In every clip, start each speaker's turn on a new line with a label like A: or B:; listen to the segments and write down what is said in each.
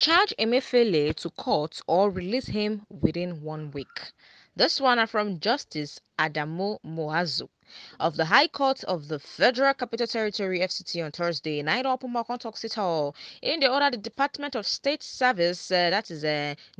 A: Charge Emefiele to court or release him within 1 week. This one are from Justice Adamu Moazu of the High Court of the Federal Capital Territory FCT on Thursday. Night Open Talk City Hall. In the order, the Department of State Service, that is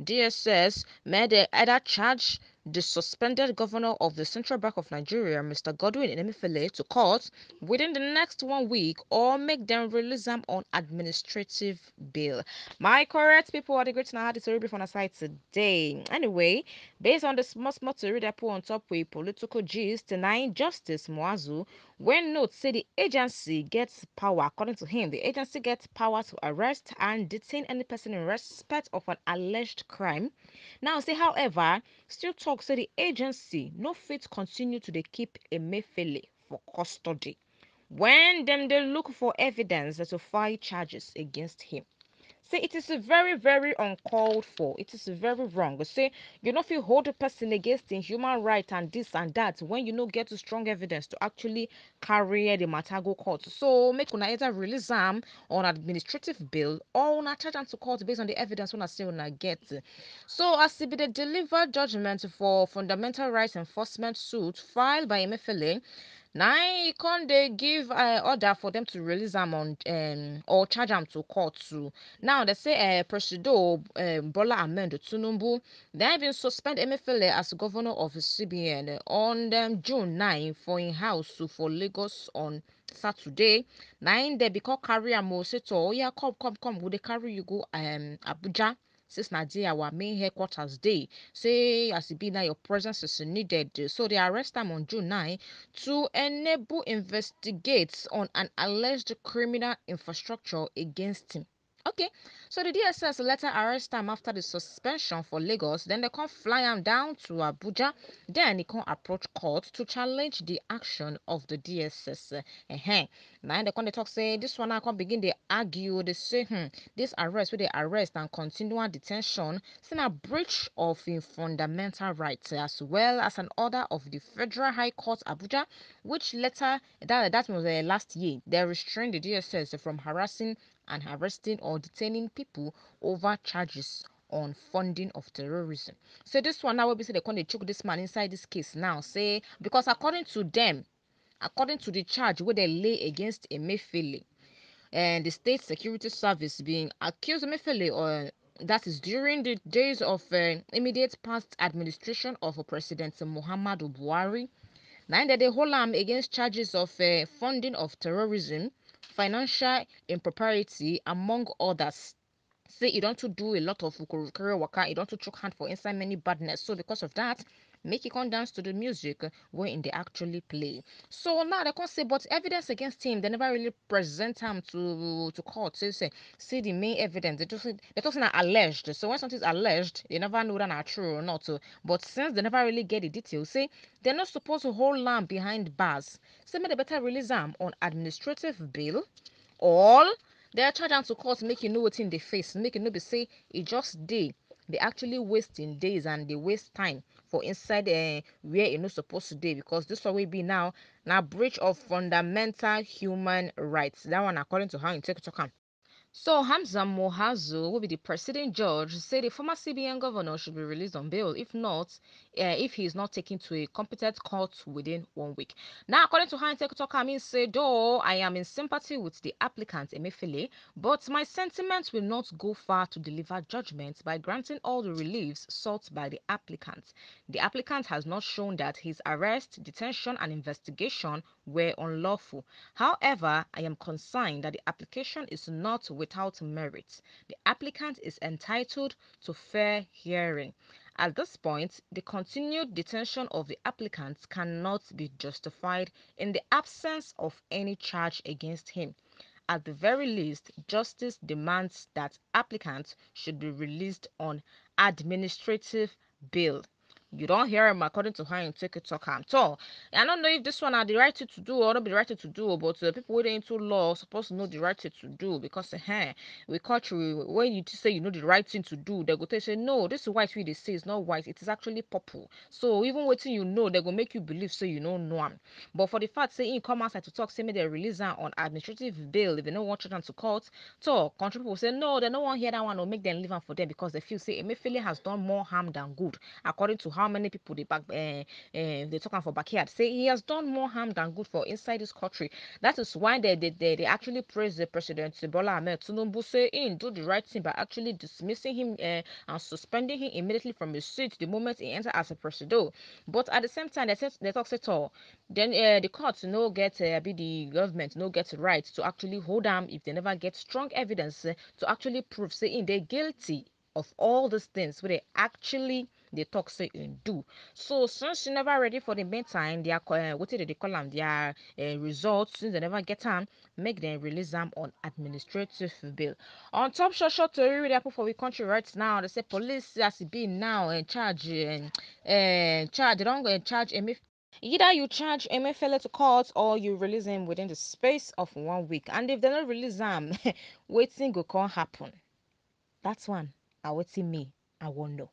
A: DSS, made either charge the suspended governor of the Central Bank of Nigeria, Mr. Godwin Emefiele, to court within the next 1 week or make them release them on administrative bail. My correct people are the great and I had this story brief on the site today. Anyway, based on the small to read I put on top with political gist, denying Justice Moazu, when notes say the agency gets power, according to him, the agency gets power to arrest and detain any person in respect of an alleged crime. Now, say, however, still talk say the agency no fit continue to dey keep Emefiele for custody when them they look for evidence to file charges against him. Say it is very uncalled for. It is very wrong. Say you know if you hold a person against in human right and this and that when you no get strong evidence to actually carry the matter go court. So make una either release am on administrative bail or una charge am to court based on the evidence una say una get. So as it be the delivered judgment for fundamental rights enforcement suit filed by Emefiele, now e con dey give order for them to release am on or charge am to court too. Now they say Presido Bola Ahmed Tinubu they even suspend Emefiele as governor of the CBN on June 9 for in house for Lagos on Saturday. Now they because carry am say to oh yeah come we dey carry you go Abuja since Nigeria our main headquarters day. Say as it be now your presence is needed. So they arrest am on June 9 to enable investigates on an alleged criminal infrastructure against him. Okay, so the DSS later arrest him after the suspension for Lagos. Then they can fly him down to Abuja. Then he can approach court to challenge the action of the DSS. Now they can talk say this one I can begin they argue. They say this arrest where they arrest and continual detention is a breach of fundamental rights as well as an order of the Federal High Court Abuja, which later that was last year they restrained the DSS from harassing and arresting or detaining people over charges on funding of terrorism. So this one now will be say they can't choke this man inside this case now. Say because according to them, according to the charge where they lay against Emefiele and the state security service being accused Emefiele or that is during the days of immediate past administration of President Muhammadu Buhari. Now that they hold him against charges of funding of terrorism, financial impropriety, among others. Say you don't to do a lot of career worker, you don't to choke hand for inside many badness. So because of that, make it come dance to the music when they actually play. So now they can't say, but evidence against him, they never really present him to court. So say, see the main evidence. They just not alleged. So when something's alleged, you never know that are true or not. But since they never really get the details, say they're not supposed to hold lamb behind bars. Say may they better release them on administrative bail or they are charged am to court make you know wetin dey face, make you no be say e just dey. They actually wasting days and they waste time for inside where e no suppose to dey because this one wey be now na breach of fundamental human rights. That one according to how you take talk am. So Hamza Mohazu, will be the presiding judge, said the former CBN governor should be released on bail. If not, if he is not taken to a competent court within 1 week. Now, according to High-Tech Talker, I mean, say, though I am in sympathy with the applicant Emefiele, but my sentiments will not go far to deliver judgment by granting all the reliefs sought by the applicant. The applicant has not shown that his arrest, detention, and investigation were unlawful. However, I am concerned that the application is not without merit. The applicant is entitled to fair hearing. At this point, the continued detention of the applicant cannot be justified in the absence of any charge against him. At the very least, justice demands that applicants should be released on administrative bail. You don't hear him according to how you take it talk am at all. I don't know if this one are the right thing to do or not be the right thing to do, but people waiting into law supposed to know the right thing to do because we culture when you say you know the right thing to do, they go tell you say no, this is white we they say it's not white, it is actually purple. So even waiting you know, they go make you believe so you don't know am. But for the fact say in come outside to talk, say me they release am on administrative bail if they don't want children to court, talk country people say no, they don't want hear that one or make them leave am for them because they feel say Emefiele has done more harm than good according to how many people they talking for backyard say he has done more harm than good for inside this country. That is why they actually praise the president Bola Ahmed Tinubu say in do the right thing by actually dismissing him and suspending him immediately from his seat the moment he entered as a president. But at the same time they talk say all then the court no get be the government no get right to actually hold them if they never get strong evidence to actually prove saying they're guilty of all these things where they actually they talk say and do. So since you never ready for the meantime, their what did they call them? Their results since they never get them, make them release them on administrative bill. On top short story we put for we country right now. They say police has been now in charge and charge. They don't go in charge. Either you charge Emefiele to court or you release him within the space of 1 week. And if they don't release him, waiting go can happen. That's one. I waiting me. I won't know.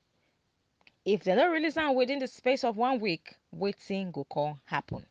A: If they don't release am within the space of 1 week, wetin go come happen?